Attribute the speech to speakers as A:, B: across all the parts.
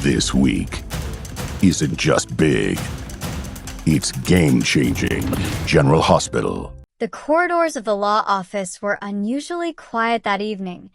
A: This week isn't just big, it's game-changing. General Hospital.
B: The corridors of the law office were unusually quiet that evening,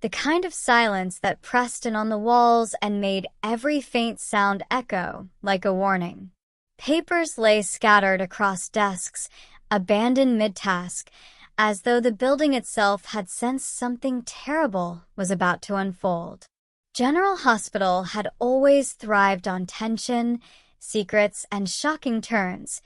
B: the kind of silence that pressed in on the walls and made every faint sound echo like a warning. Papers lay scattered across desks, abandoned mid-task, as though the building itself had sensed something terrible was about to unfold. General Hospital had always thrived on tension, secrets, and shocking turns,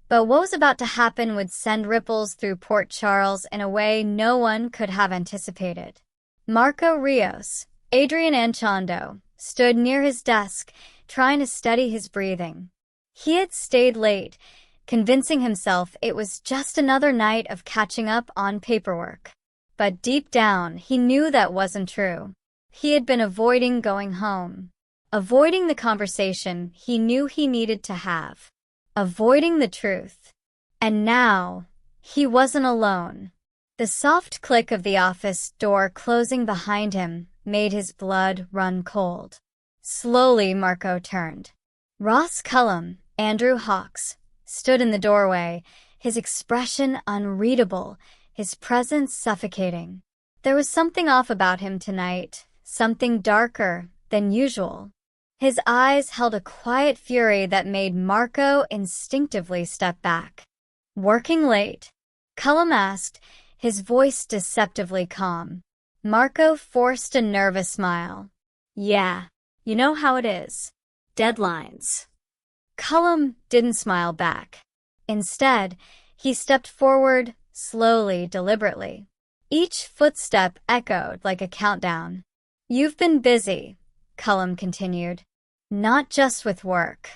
B: but what was about to happen would send ripples through Port Charles in a way no one could have anticipated. Marco Rios, Adrian Anchondo, stood near his desk, trying to steady his breathing. He had stayed late, convincing himself it was just another night of catching up on paperwork. But deep down, he knew that wasn't true. He had been avoiding going home, avoiding the conversation he knew he needed to have, avoiding the truth. And now, he wasn't alone. The soft click of the office door closing behind him made his blood run cold. Slowly, Marco turned. Ross Cullum, Andrew Hawks, stood in the doorway, his expression unreadable, his presence suffocating. There was something off about him tonight, something darker than usual. His eyes held a quiet fury that made Marco instinctively step back. "Working late?" Cullum asked, his voice deceptively calm. Marco forced a nervous smile. "Yeah, you know how it is. Deadlines." Cullum didn't smile back. Instead, he stepped forward, slowly, deliberately. Each footstep echoed like a countdown. "You've been busy," Cullum continued. "Not just with work."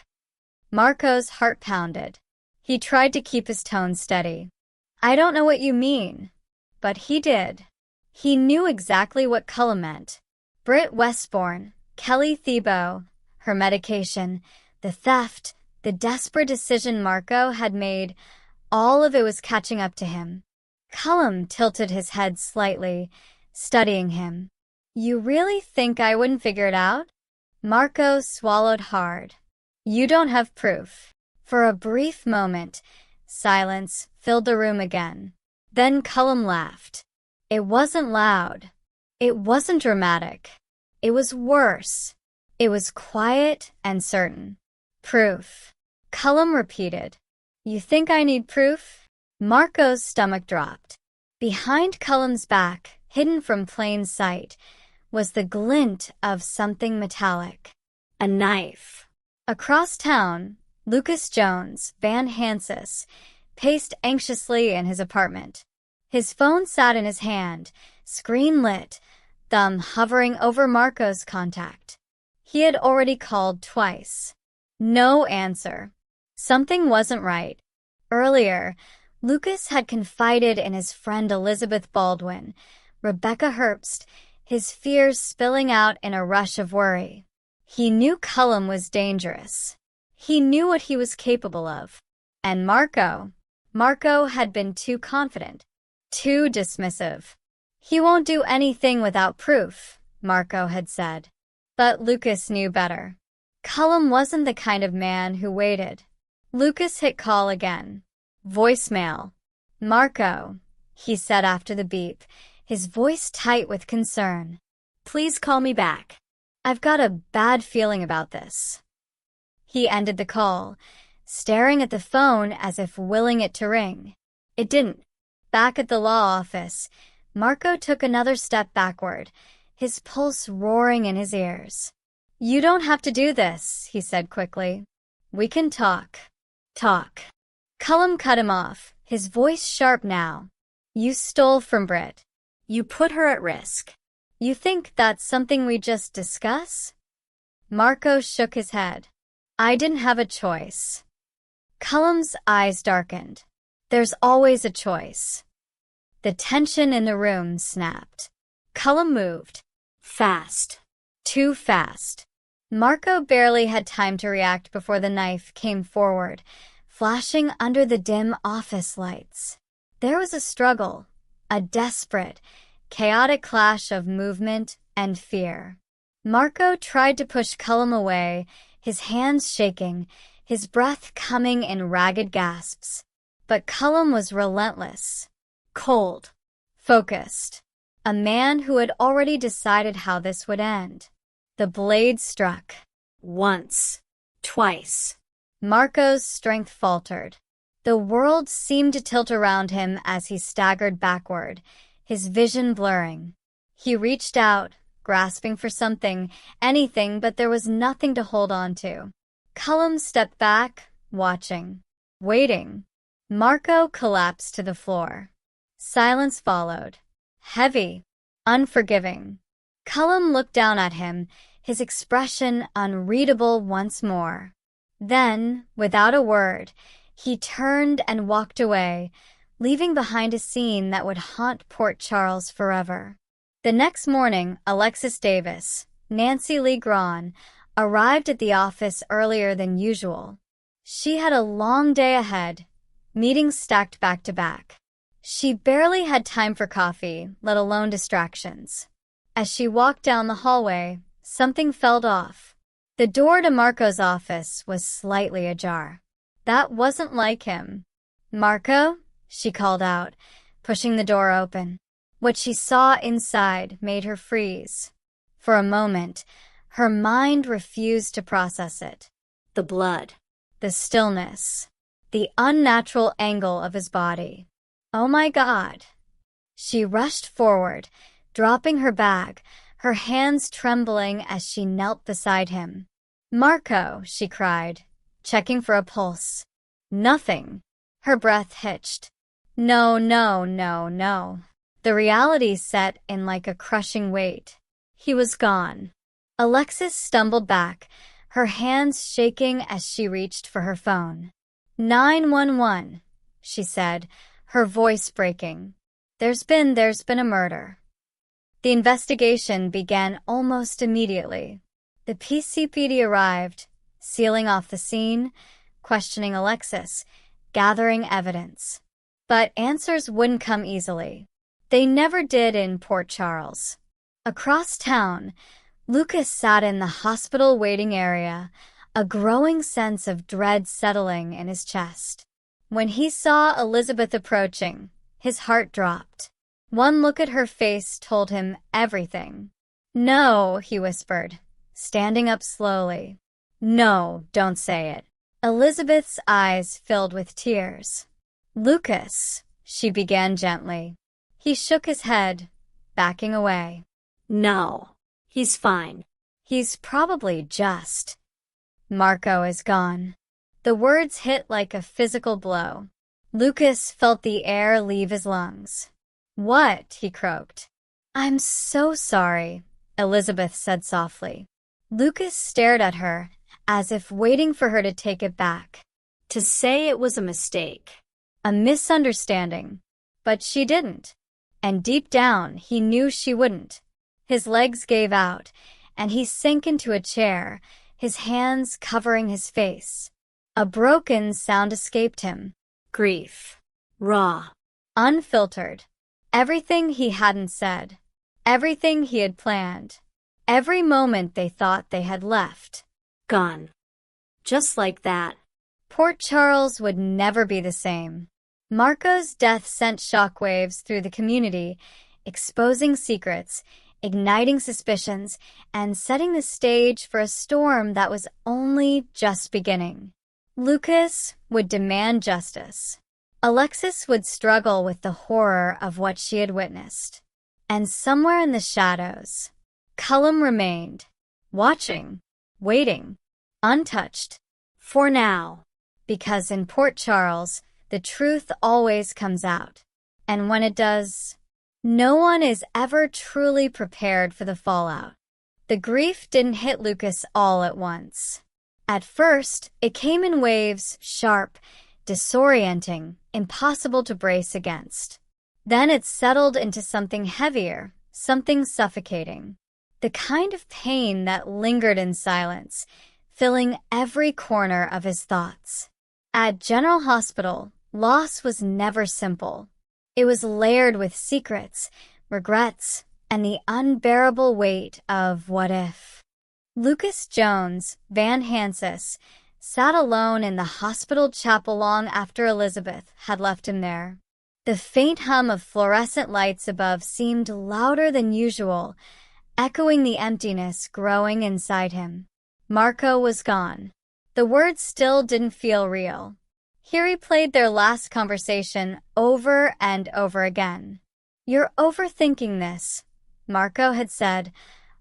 B: Marco's heart pounded. He tried to keep his tone steady. "I don't know what you mean." But he did. He knew exactly what Cullum meant. Britt Westbourne, Kelly Thiebaud, her medication, the theft, the desperate decision Marco had made, all of it was catching up to him. Cullum tilted his head slightly, studying him. "You really think I wouldn't figure it out?" Marco swallowed hard. "You don't have proof." For a brief moment, silence filled the room again. Then Cullum laughed. It wasn't loud. It wasn't dramatic. It was worse. It was quiet and certain. "Proof." Cullum repeated. "You think I need proof?" Marco's stomach dropped. Behind Cullum's back, hidden from plain sight, was the glint of something metallic. A knife. Across town, Lucas Jones, Van Hansis, paced anxiously in his apartment. His phone sat in his hand, screen lit, thumb hovering over Marco's contact. He had already called twice. No answer. Something wasn't right. Earlier, Lucas had confided in his friend Elizabeth Baldwin, Rebecca Herbst, his fears spilling out in a rush of worry. He knew Cullum was dangerous. He knew what he was capable of. And Marco had been too confident, too dismissive. "He won't do anything without proof," Marco had said. But Lucas knew better. Cullum wasn't the kind of man who waited. Lucas hit call again. "Voicemail." "Marco," he said after the beep, his voice tight with concern. "Please call me back. I've got a bad feeling about this." He ended the call, staring at the phone as if willing it to ring. It didn't. Back at the law office, Marco took another step backward, his pulse roaring in his ears. "You don't have to do this," he said quickly. "We can talk." "Talk." Cullum cut him off, his voice sharp now. "You stole from Britt. You put her at risk. You think that's something we just discuss?" Marco shook his head. "I didn't have a choice." Cullum's eyes darkened. "There's always a choice." The tension in the room snapped. Cullum moved. Fast. Too fast. Marco barely had time to react before the knife came forward, flashing under the dim office lights. There was a struggle, a desperate, chaotic clash of movement and fear. Marco tried to push Cullum away, his hands shaking, his breath coming in ragged gasps. But Cullum was relentless, cold, focused. A man who had already decided how this would end. The blade struck.
C: Once. Twice.
B: Marco's strength faltered. The world seemed to tilt around him as he staggered backward, his vision blurring. He reached out, grasping for something, anything, but there was nothing to hold on to. Cullum stepped back, watching, waiting. Marco collapsed to the floor. Silence followed. Heavy, unforgiving. Cullum looked down at him, his expression unreadable once more. Then, without a word, he turned and walked away, leaving behind a scene that would haunt Port Charles forever. The next morning, Alexis Davis, Nancy Lee Grawn, arrived at the office earlier than usual. She had a long day ahead, meetings stacked back to back. She barely had time for coffee, let alone distractions. As she walked down the hallway, something felt off. The door to Marco's office was slightly ajar. That wasn't like him. "Marco?" she called out, pushing the door open. What she saw inside made her freeze. For a moment, her mind refused to process it.
C: The blood.
B: The stillness. The unnatural angle of his body. Oh my God. She rushed forward, dropping her bag, her hands trembling as she knelt beside him. "Marco," she cried, checking for a pulse. Nothing. Her breath hitched. No, no, no, no. The reality set in like a crushing weight. He was gone. Alexis stumbled back, her hands shaking as she reached for her phone. 911, she said, her voice breaking. There's been a murder." The investigation began almost immediately. The PCPD arrived, sealing off the scene, questioning Alexis, gathering evidence. But answers wouldn't come easily. They never did in Port Charles. Across town, Lucas sat in the hospital waiting area, a growing sense of dread settling in his chest. When he saw Elizabeth approaching, his heart dropped. One look at her face told him everything. "No," he whispered, standing up slowly. "No, don't say it." Elizabeth's eyes filled with tears. "Lucas," she began gently. He shook his head, backing away.
C: "No, he's fine."
B: "He's probably just." Marco is gone. The words hit like a physical blow. Lucas felt the air leave his lungs. "What?" he croaked. "I'm so sorry," Elizabeth said softly. Lucas stared at her, as if waiting for her to take it back.
C: To say it was a mistake.
B: A misunderstanding. But she didn't. And deep down, he knew she wouldn't. His legs gave out, and he sank into a chair, his hands covering his face. A broken sound escaped him.
C: Grief. Raw.
B: Unfiltered. Everything he hadn't said. Everything he had planned. Every moment they thought they had left.
C: Gone. Just like that.
B: Port Charles would never be the same. Marco's death sent shockwaves through the community, exposing secrets, igniting suspicions, and setting the stage for a storm that was only just beginning. Lucas would demand justice. Alexis would struggle with the horror of what she had witnessed. And somewhere in the shadows, Cullum remained, watching, waiting, untouched. For now. Because in Port Charles, the truth always comes out. And when it does, no one is ever truly prepared for the fallout. The grief didn't hit Lucas all at once. At first, it came in waves, sharp, disorienting, impossible to brace against. Then it settled into something heavier, something suffocating. The kind of pain that lingered in silence, filling every corner of his thoughts. At General Hospital, loss was never simple. It was layered with secrets, regrets, and the unbearable weight of what if. Lucas Jones, Van Hansis, sat alone in the hospital chapel long after Elizabeth had left him there. The faint hum of fluorescent lights above seemed louder than usual, echoing the emptiness growing inside him. Marco was gone. The words still didn't feel real. He replayed their last conversation over and over again. "You're overthinking this," Marco had said,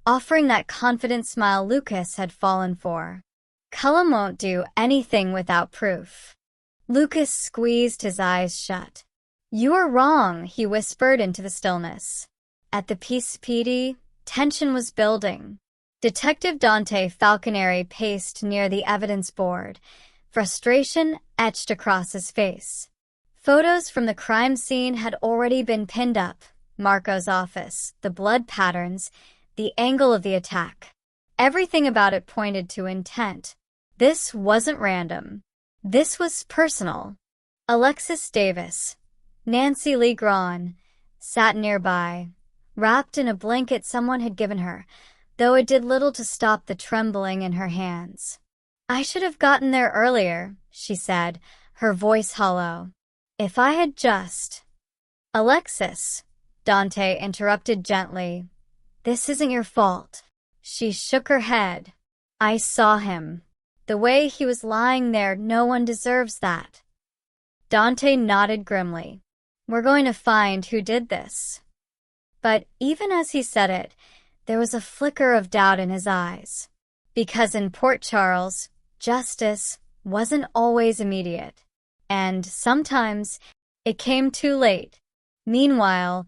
B: offering that confident smile Lucas had fallen for. "Cullum won't do anything without proof." Lucas squeezed his eyes shut. "You're wrong," he whispered into the stillness. At the Peace PD, tension was building. Detective Dante Falconeri paced near the evidence board, frustration etched across his face. Photos from the crime scene had already been pinned up: Marco's office, the blood patterns, the angle of the attack. Everything about it pointed to intent. This wasn't random. This was personal. Alexis Davis, Nancy Lee Grawn, sat nearby, wrapped in a blanket someone had given her, though it did little to stop the trembling in her hands. "I should have gotten there earlier," she said, her voice hollow. "If I had just—" "Alexis," Dante interrupted gently, "this isn't your fault." She shook her head. "I saw him. The way he was lying there, no one deserves that." Dante nodded grimly. "We're going to find who did this." But even as he said it, there was a flicker of doubt in his eyes. Because in Port Charles, justice wasn't always immediate. And sometimes it came too late. Meanwhile,